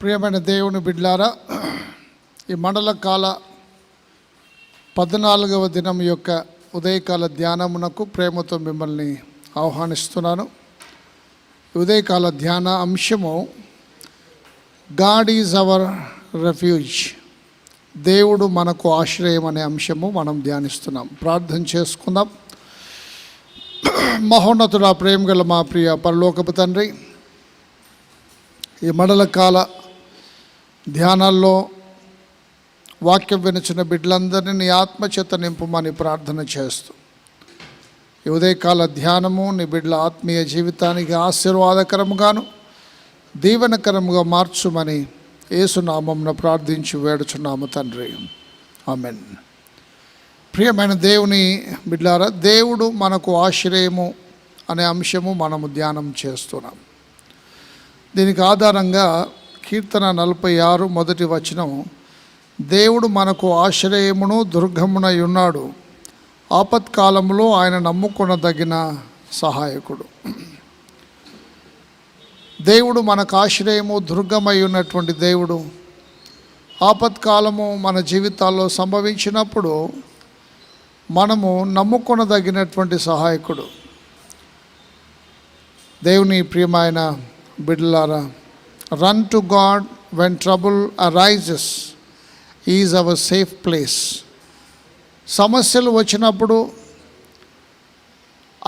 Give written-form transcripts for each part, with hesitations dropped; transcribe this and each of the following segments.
ప్రియమైన దేవుని బిడ్డలారా, ఈ మండల కాల 14వ దినం యొక్క ఉదయకాల ధ్యానమునకు ప్రేమతో మిమ్మల్ని ఆహ్వానిస్తున్నాను. ఉదయకాల ధ్యాన అంశము గాడ్ ఈజ్ అవర్ రెఫ్యూజ్, దేవుడు మనకు ఆశ్రయం అనే అంశము మనం ధ్యానిస్తున్నాం. ప్రార్థన చేసుకుందాం. మహోన్నతుడ, ప్రేమ గల మా ప్రియ పరలోకపు తండ్రి, ఈ మండల కాల ధ్యానాల్లో వాక్యం వినిచిన బిడ్డలందరినీ నీ ఆత్మచేత నింపమని ప్రార్థన చేస్తూ, ఈ ఉదయకాల ధ్యానము నీ బిడ్డల ఆత్మీయ జీవితానికి ఆశీర్వాదకరముగాను దీవెనకరముగా మార్చుమని యేసునామమున ప్రార్థించి వేడుచున్నాము తండ్రి, ఆమెన్. ప్రియమైన దేవుని బిడ్డలారా, దేవుడు మనకు ఆశ్రయము అనే అంశము మనము ధ్యానం చేస్తున్నాం. దీనికి ఆధారంగా కీర్తన 46 మొదటి వచనం, దేవుడు మనకు ఆశ్రయమును దుర్గమునై ఉన్నాడు, ఆపత్కాలంలో ఆయన నమ్ముకొనదగిన సహాయకుడు. దేవుడు మనకు ఆశ్రయము దుర్గమై ఉన్నటువంటి దేవుడు. ఆపత్కాలము మన జీవితాల్లో సంభవించినప్పుడు మనము నమ్ముకొనదగినటువంటి సహాయకుడు. దేవుని ప్రియమైన బిడ్డలారా, run to God when trouble arises is our safe place. సమస్యలు వచ్చినప్పుడు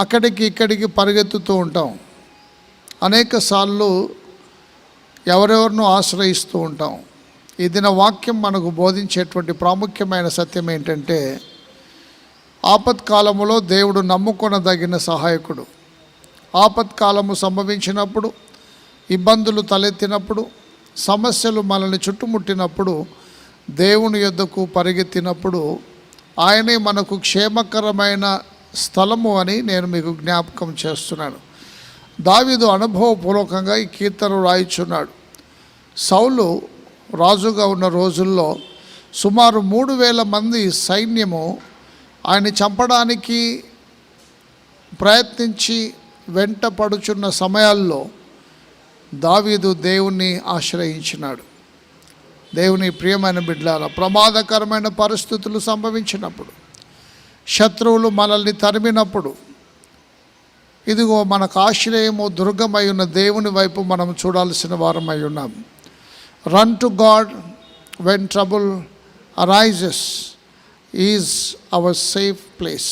అక్కడికి ఇక్కడికి పరిగెత్తుతూ ఉంటాం. అనేక సార్లు ఎవరెవరినో ఆశ్రయిస్తూ ఉంటాం. ఈ దిన వాక్యం మనకు బోధించేటువంటి ప్రాముఖ్యమైన సత్యం ఏంటంటే, ఆపత్కాలములో దేవుడు నమ్ముకొనదగిన సహాయకుడు. ఆపత్కాలము సంభవించినప్పుడు, ఇబ్బందులు తలెత్తినప్పుడు, సమస్యలు మనల్ని చుట్టుముట్టినప్పుడు, దేవుని యొద్దకు పరిగెత్తినప్పుడు ఆయనే మనకు క్షేమకరమైన స్థలము అని నేను మీకు జ్ఞాపకం చేస్తున్నాను. దావీదు అనుభవపూర్వకంగా ఈ కీర్తన రాయిచున్నాడు. సౌలు రాజుగా ఉన్న రోజుల్లో సుమారు 3000 మంది సైన్యము ఆయన చంపడానికి ప్రయత్నించి వెంట పడుచున్న సమయాల్లో దావీదు దేవుణ్ణి ఆశ్రయించినాడు. దేవుని ప్రియమైన బిడ్డలారా, ప్రమాదకరమైన పరిస్థితులు సంభవించినప్పుడు, శత్రువులు మనల్ని తరిమినప్పుడు, ఇదిగో మనకు ఆశ్రయము దుర్గమై ఉన్న దేవుని వైపు మనం చూడాల్సిన వారమై ఉన్నాం. Run to God when trouble arises is our safe place.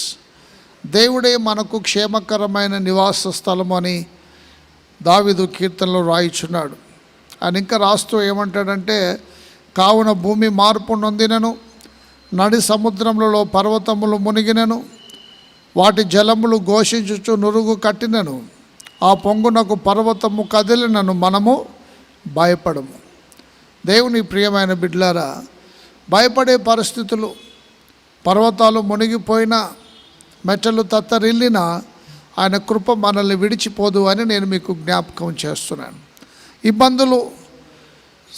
దేవుడే మనకు క్షేమకరమైన నివాస స్థలము అని దావీదు కీర్తనలో రాయిచున్నాడు. ఆయన ఇంకా రాస్తూ ఏమంటాడంటే, కావున భూమి మార్పు నొందినను, నడి సముద్రములలో పర్వతములు మునిగినను, వాటి జలములు ఘోషించుచు నురుగు కట్టినను, ఆ పొంగునకు పర్వతము కదిలినను మనము భయపడము. దేవుని ప్రియమైన బిడ్డలారా, భయపడే పరిస్థితులు, పర్వతాలు మునిగిపోయినా, మెట్టలు తత్తరిల్లినా ఆయన కృప మనల్ని విడిచిపోదు అని నేను మీకు జ్ఞాపకం చేస్తున్నాను. ఇబ్బందులు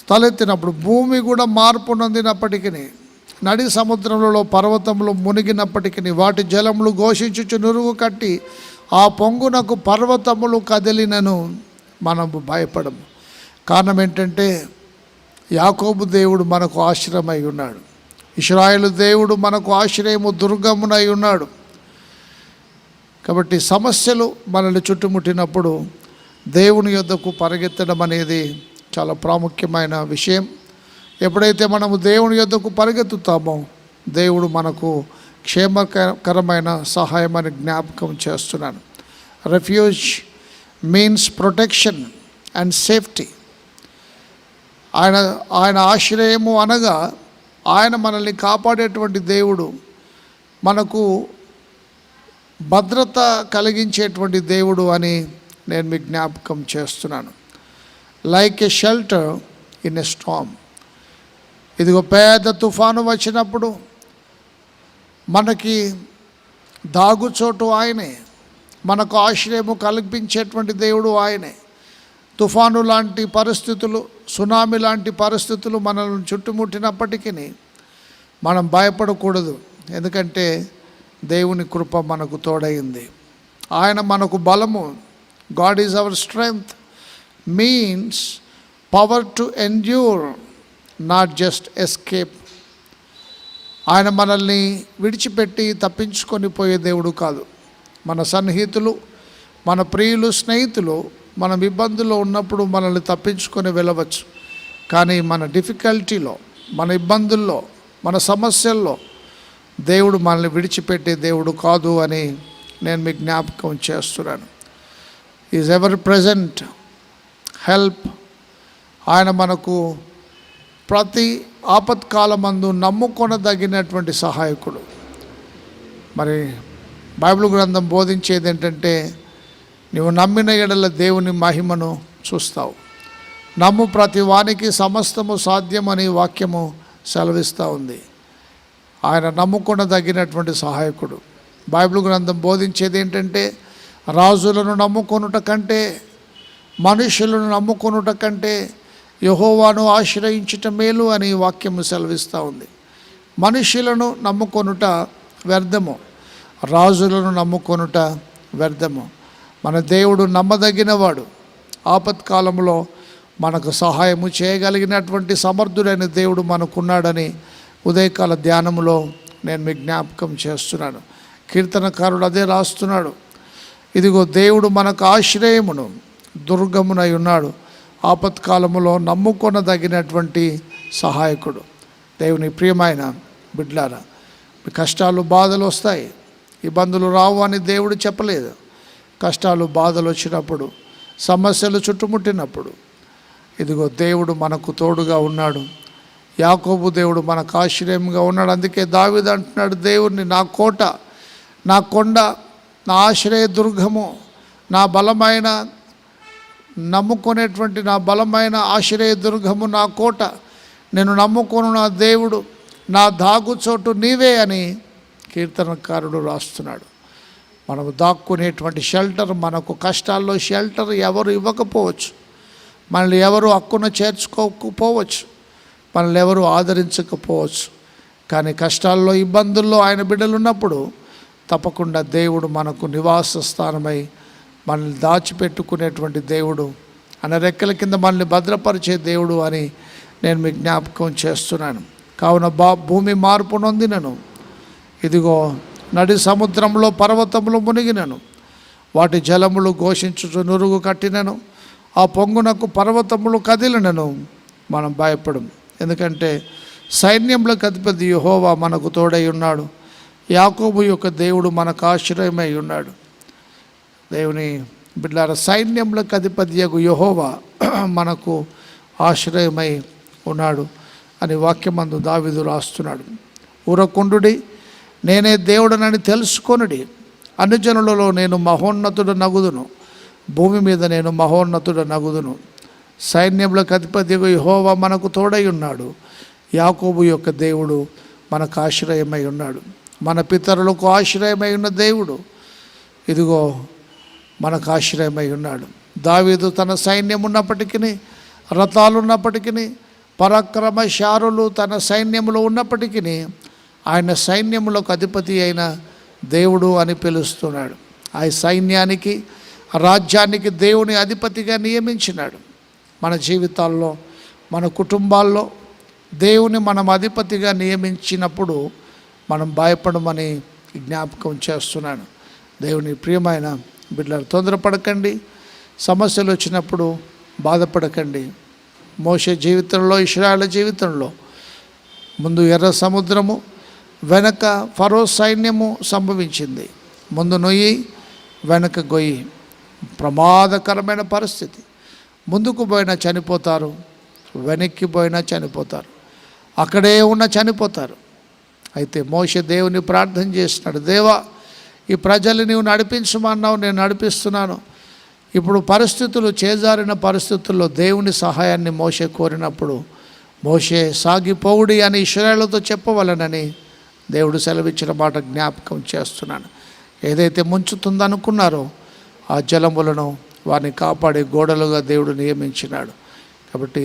తలెత్తినప్పుడు, భూమి కూడా మార్పు నొందినప్పటికీ, నడి సముద్రంలో పర్వతములు మునిగినప్పటికీ, వాటి జలములు ఘోషించుచు నురుగు కట్టి ఆ పొంగునకు పర్వతములు కదిలినను మనము భయపడము. కారణం ఏంటంటే, యాకోబు దేవుడు మనకు ఆశ్రయమై ఉన్నాడు. ఇశ్రాయేలు దేవుడు మనకు ఆశ్రయము దుర్గమునై ఉన్నాడు. కాబట్టి సమస్యలు మనల్ని చుట్టుముట్టినప్పుడు దేవుని యొద్దకు పరిగెత్తడం అనేది చాలా ప్రాముఖ్యమైన విషయం. ఎప్పుడైతే మనము దేవుని యొద్దకు పరిగెత్తుతామో దేవుడు మనకు క్షేమకరమైన సహాయం అని జ్ఞాపకం చేస్తున్నాను. Refuge means protection and safety. ఆయన ఆశ్రయము అనగా ఆయన మనల్ని కాపాడేటువంటి దేవుడు, మనకు భద్రత కలిగించేటువంటి దేవుడు అని నేను మీకు జ్ఞాపకం చేస్తున్నాను. Like a shelter in a Storm. ఇదిగో పెద్ద తుఫాను వచ్చినప్పుడు మనకి దాగుచోటు ఆయనే, మనకు ఆశ్రయము కల్పించేటువంటి దేవుడు ఆయనే. తుఫాను లాంటి పరిస్థితులు, సునామీ లాంటి పరిస్థితులు మనల్ని చుట్టుముట్టినప్పటికీ మనం భయపడకూడదు. ఎందుకంటే దేవుని కృప మనకు తోడైంది. ఆయన మనకు బలము. God is our strength means power to endure, not just escape. ఆయన మనల్ని విడిచిపెట్టి తప్పించుకొని పోయే దేవుడు కాదు. మన సన్నిహితులు, మన ప్రియులు, స్నేహితులు మనం ఇబ్బందుల్లో ఉన్నప్పుడు మనల్ని తప్పించుకొని వెళ్ళవచ్చు. కానీ మన డిఫికల్టీలో, మన ఇబ్బందుల్లో, మన సమస్యల్లో దేవుడు మనల్ని విడిచిపెట్టే దేవుడు కాదు అని నేను మీకు జ్ఞాపకం చేస్తున్నాను. Is ever present help. ఆయన మనకు ప్రతి ఆపత్కాలమందు నమ్ముకొనదగినటువంటి సహాయకుడు. మరి బైబిల్ గ్రంథం బోధించేది ఏంటంటే, నువ్వు నమ్మిన ఎడల దేవుని మహిమను చూస్తావు. నమ్ము ప్రతి వానికి సమస్తము సాధ్యమని వాక్యము సెలవిస్తూ ఉంది. ఆయన నమ్ముకొనదగినటువంటి సహాయకుడు. బైబిల్ గ్రంథం బోధించేది ఏంటంటే, రాజులను నమ్ముకొనుట కంటే, మనుషులను నమ్ముకొనుట కంటే యెహోవాను ఆశ్రయించుట మేలు అని వాక్యము సెలవిస్తూ ఉంది. మనుషులను నమ్ముకొనుట వ్యర్థము, రాజులను నమ్ముకొనుట వ్యర్థము. మన దేవుడు నమ్మదగినవాడు. ఆపత్కాలంలో మనకు సహాయము చేయగలిగినటువంటి సమర్థుడైన దేవుడు మనకున్నాడని ఉదయకాల ధ్యానంలో నేను మీకు జ్ఞాపకం చేస్తున్నాను. కీర్తనకారుడు అదే రాస్తున్నాడు. ఇదిగో దేవుడు మనకు ఆశ్రయమును దుర్గమునై ఉన్నాడు, ఆపత్కాలములో నమ్ముకొనదగినటువంటి సహాయకుడు. దేవుని ప్రియమైన బిడ్డలారా, మీ కష్టాలు బాధలు వస్తాయి, ఇబ్బందులు రావు అని దేవుడు చెప్పలేదు. కష్టాలు బాధలు వచ్చినప్పుడు, సమస్యలు చుట్టుముట్టినప్పుడు ఇదిగో దేవుడు మనకు తోడుగా ఉన్నాడు. యాకోబు దేవుడు మనకు ఆశ్రయంగా ఉన్నాడు. అందుకే దావీదు అంటున్నాడు, దేవుడిని నా కోట, నా కొండ, నా ఆశ్రయ దుర్గము, నా బలమైన నమ్ముకునేటువంటి నా బలమైన ఆశ్రయ దుర్గము, నా కోట, నేను నమ్ముకొను నా దేవుడు, నా దాగుచోటు నీవే అని కీర్తనకారుడు రాస్తున్నాడు. మనము దాక్కునేటువంటి షెల్టర్, మనకు కష్టాల్లో షెల్టర్ ఎవరు ఇవ్వకపోవచ్చు, మనల్ని ఎవరు హక్కున చేర్చుకోకపోవచ్చు, మనల్ని ఎవరు ఆదరించకపోవచ్చు. కానీ కష్టాల్లో, ఇబ్బందుల్లో ఆయన బిడ్డలు ఉన్నప్పుడు తప్పకుండా దేవుడు మనకు నివాస స్థానమై మనల్ని దాచిపెట్టుకునేటువంటి దేవుడు, ఆయన రెక్కల కింద మనల్ని భద్రపరిచే దేవుడు అని నేను మీకు జ్ఞాపకం చేస్తున్నాను. కావున భూమి మార్పు నొందినను, ఇదిగో నడి సముద్రంలో పర్వతములు మునిగినను, వాటి జలములు ఘోషించుచు నురుగు కట్టినను, ఆ పొంగునకు పర్వతములు కదిలినను మనం భయపడము. ఎందుకంటే సైన్యములకు అధిపతి యెహోవా మనకు తోడై ఉన్నాడు. యాకోబు యొక్క దేవుడు మనకు ఆశ్రయమై ఉన్నాడు. దేవుని బిడ్డలారా, సైన్యములకు అధిపతియగు యెహోవా మనకు ఆశ్రయమై ఉన్నాడు అని వాక్యమందు దావీదు రాస్తున్నాడు. ఊరకుండుడి, నేనే దేవుడనని తెలుసుకొనుడి, అన్యజనులలో నేను మహోన్నతుడు నగుదును, భూమి మీద నేను మహోన్నతుడు నగుదును. సైన్యములకు అధిపతియగు యెహోవా మనకు తోడై ఉన్నాడు. యాకోబు యొక్క దేవుడు మనకు ఆశ్రయమై ఉన్నాడు. మన పితరులకు ఆశ్రయమై ఉన్న దేవుడు ఇదిగో మనకు ఆశ్రయమై ఉన్నాడు. దావీదు తన సైన్యం ఉన్నప్పటికీ, రథాలు ఉన్నప్పటికీ, పరాక్రమశాలులు తన సైన్యంలో ఉన్నప్పటికీ ఆయన సైన్యములకు అధిపతి అయిన దేవుడు అని పిలుస్తున్నాడు. ఆ సైన్యానికి, రాజ్యానికి దేవుని అధిపతిగా నియమించినాడు. మన జీవితాల్లో, మన కుటుంబాల్లో దేవుని మనం అధిపతిగా నియమించినప్పుడు మనం భయపడమని జ్ఞాపకం చేస్తున్నాను. దేవుని ప్రియమైన బిడ్డలు, తొందరపడకండి, సమస్యలు వచ్చినప్పుడు బాధపడకండి. మోషే జీవితంలో, ఇశ్రాయేలు జీవితంలో ముందు ఎర్ర సముద్రము, వెనక ఫరో సైన్యము సంభవించింది. ముందు నొయ్యి, వెనక గొయ్యి. ప్రమాదకరమైన పరిస్థితి. ముందుకు పోయినా చనిపోతారు, వెనక్కి పోయినా చనిపోతారు, అక్కడే ఉన్న చనిపోతారు. అయితే మోషే దేవుని ప్రార్థన చేసినాడు, దేవా ఈ ప్రజల్ని నీవు నడిపించమన్నావు, నేను నడిపిస్తున్నాను. ఇప్పుడు పరిస్థితులు చేజారిన పరిస్థితుల్లో దేవుని సహాయాన్ని మోషే కోరినప్పుడు మోషే సాగిపోవుడి అని ఇశ్రాయేలుతో చెప్పవలనని దేవుడు సెలవిచ్చిన మాట జ్ఞాపకం చేస్తున్నాను. ఏదైతే ముంచుతుందనుకున్నారో ఆ జలములను వారిని కాపాడే గోడలుగా దేవుడు నియమించినాడు. కాబట్టి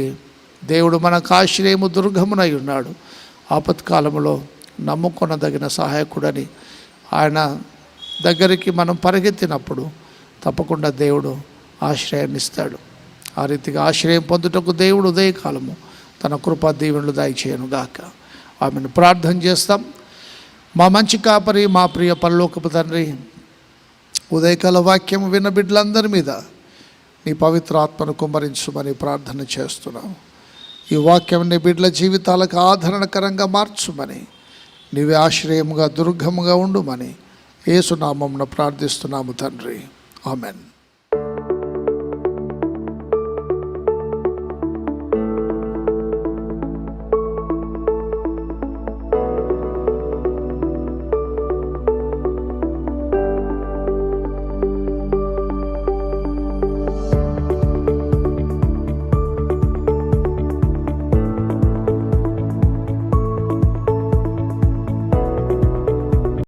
దేవుడు మనకు ఆశ్రయము దుర్గమునై ఉన్నాడు. ఆపత్కాలంలో నమ్ముకొనదగిన సహాయకుడని ఆయన దగ్గరికి మనం పరిగెత్తినప్పుడు తప్పకుండా దేవుడు ఆశ్రయాన్ని ఇస్తాడు. ఆ రీతిగా ఆశ్రయం పొందుటకు దేవుడు ఉదయకాలము తన కృపా దీవెనలు దయచేయను గాక. ఆమెను ప్రార్థన చేస్తాం. మా మంచి కాపరి, మా ప్రియ పరలోకపు తండ్రి, ఉదయకాల వాక్యం విన్న బిడ్డలందరి మీద నీ పవిత్ర ఆత్మను కుమ్మరించుమని ప్రార్థన చేస్తున్నాం. ఈ వాక్యం నీ బిడ్డల జీవితాలకు ఆదరణకరంగా మార్చుమని, నీవే ఆశ్రయముగా దుర్గముగా ఉండుమని యేసు నామమున ప్రార్థిస్తున్నాము తండ్రి. ఆమెన్.